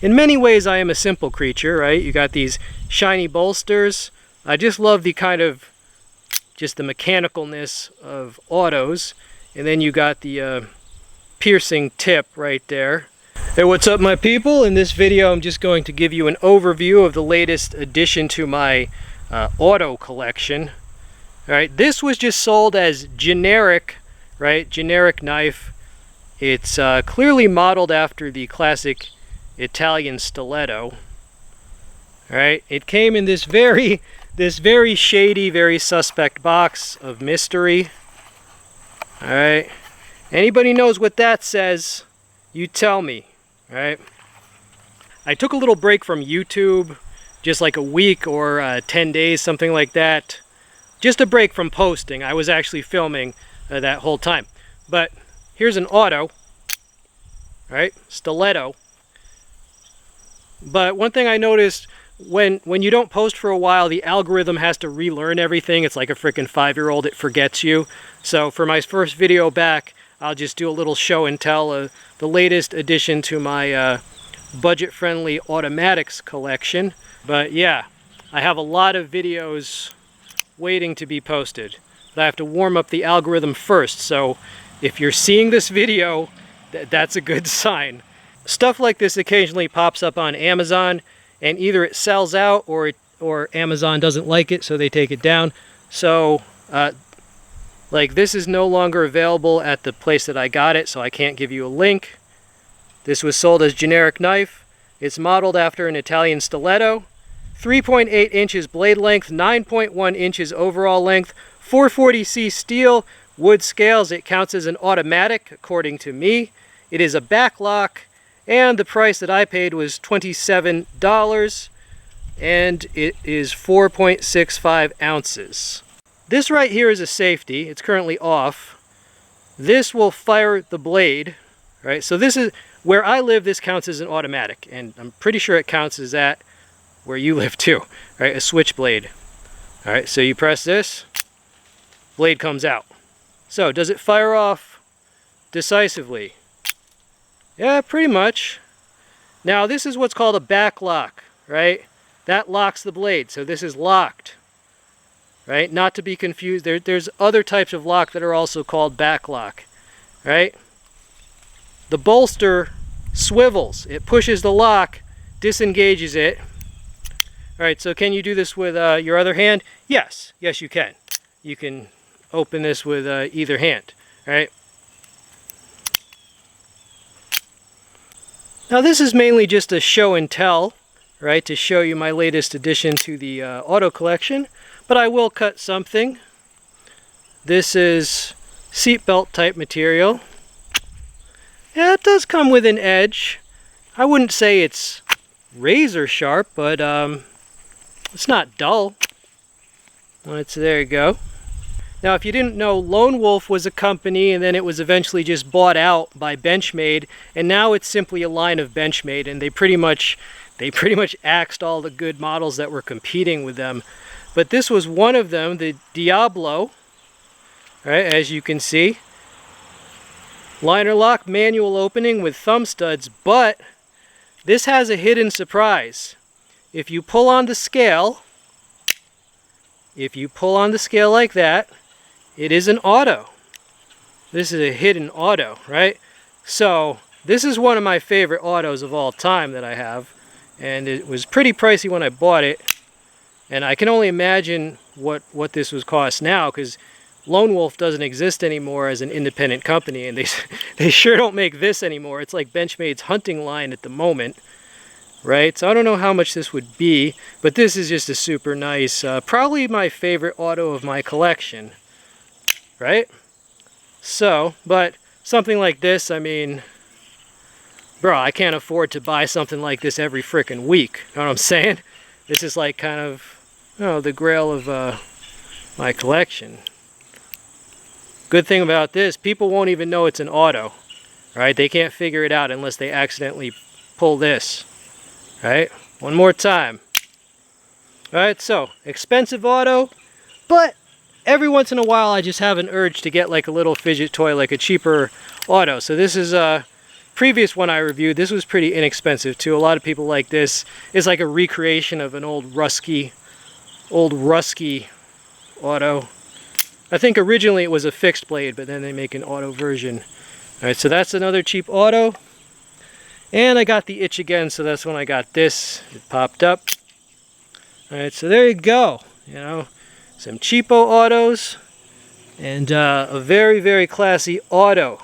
in many ways I am a simple creature, right? You got these shiny bolsters. I just love the kind of, just the mechanicalness of autos. And then you got the piercing tip right there. Hey, what's up my people? In this video I'm just going to give you an overview of the latest addition to my auto collection. Alright, this was just sold as generic, right? Generic knife. It's clearly modeled after the classic Italian Stiletto. Alright, it came in this very shady, very suspect box of mystery. Alright, anybody knows what that says, you tell me. Alright, I took a little break from YouTube, just like a week or 10 days, something like that. Just a break from posting. I was actually filming that whole time. But here's an auto, right? Stiletto. But one thing I noticed, when you don't post for a while, the algorithm has to relearn everything. It's like a freaking 5-year-old, it forgets you. So for my first video back, I'll just do a little show and tell of the latest addition to my budget-friendly automatics collection. But yeah, I have a lot of videos waiting to be posted. But I have to warm up the algorithm first, so if you're seeing this video, that's a good sign. Stuff like this occasionally pops up on Amazon, and either it sells out or Amazon doesn't like it, so they take it down. So like this is no longer available at the place that I got it, so I can't give you a link. This was sold as generic knife. It's modeled after an Italian Stiletto. 3.8 inches blade length, 9.1 inches overall length, 440C steel, wood scales. It counts as an automatic according to me. It is a backlock, and the price that I paid was $27, and it is 4.65 ounces. This right here is a safety. It's currently off. This will fire the blade, right? So this is, where I live, this counts as an automatic, and I'm pretty sure it counts as that where you live too, right? A switchblade. All right, so you press this, blade comes out. So does it fire off decisively? Yeah, pretty much. Now this is what's called a back lock, right? That locks the blade, so this is locked, right? Not to be confused, there's other types of lock that are also called back lock, right? The bolster swivels, it pushes the lock, disengages it. All right, so can you do this with your other hand? Yes, yes you can. You can open this with either hand, right? Now this is mainly just a show and tell, right, to show you my latest addition to the auto collection, but I will cut something. This is seatbelt type material. Yeah, it does come with an edge. I wouldn't say it's razor sharp, but it's not dull. There you go. Now, if you didn't know, Lone Wolf was a company, and then it was eventually just bought out by Benchmade, and now it's simply a line of Benchmade, and they pretty much axed all the good models that were competing with them. But this was one of them, the Diablo, right, as you can see. Liner lock, manual opening with thumb studs, but this has a hidden surprise. If you pull on the scale, like that, it is an auto. This is a hidden auto, right? So this is one of my favorite autos of all time that I have, and it was pretty pricey when I bought it, and I can only imagine what this would cost now, because Lone Wolf doesn't exist anymore as an independent company, and they sure don't make this anymore. It's like Benchmade's hunting line at the moment. Right, so I don't know how much this would be, but this is just a super nice, probably my favorite auto of my collection, right? So, but something like this, I mean, bro, I can't afford to buy something like this every frickin' week, you know what I'm saying? This is like kind of, you know, the grail of my collection. Good thing about this, people won't even know it's an auto, right? They can't figure it out unless they accidentally pull this. Right, one more time. Alright, so expensive auto, but every once in a while I just have an urge to get like a little fidget toy, like a cheaper auto. So this is previous one I reviewed, this was pretty inexpensive too. A lot of people like this. It's like a recreation of an old Rusky auto. I think originally it was a fixed blade, but then they make an auto version. Alright, so that's another cheap auto. And I got the itch again, so that's when I got this. It popped up. Alright, so there you go. You know, some cheapo autos and a very, very classy auto.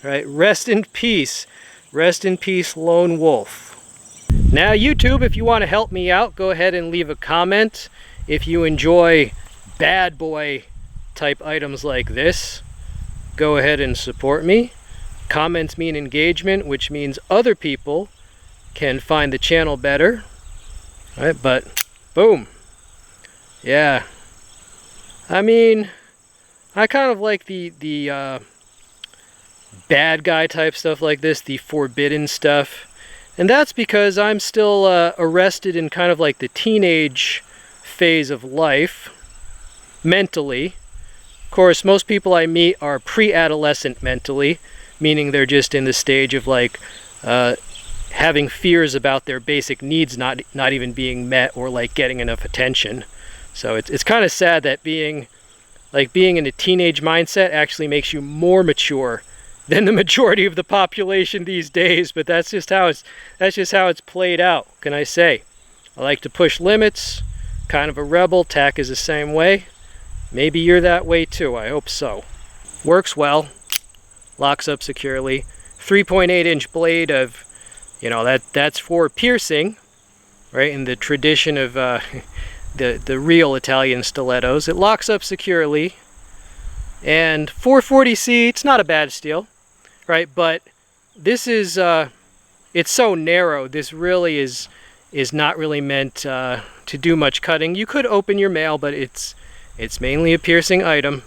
Right, rest in peace. Rest in peace, Lone Wolf. Now, YouTube, if you want to help me out, go ahead and leave a comment. If you enjoy bad boy type items like this, go ahead and support me. Comments mean engagement, which means other people can find the channel better. All right, but boom. Yeah. I mean, I kind of like the bad guy type stuff like this, the forbidden stuff. And that's because I'm still arrested in kind of like the teenage phase of life, mentally. Of course, most people I meet are pre-adolescent mentally, meaning they're just in the stage of like having fears about their basic needs not even being met or like getting enough attention. So it's kind of sad that being in a teenage mindset actually makes you more mature than the majority of the population these days. But that's just how it's played out. What can I say? I like to push limits. Kind of a rebel. Tack is the same way. Maybe you're that way too. I hope so. Works well. Locks up securely. 3.8-inch blade of, you know, that's for piercing, right? In the tradition of the real Italian stilettos. It locks up securely. And 440C, it's not a bad steel, right? But this is, it's so narrow. This really is not really meant to do much cutting. You could open your mail, but it's mainly a piercing item.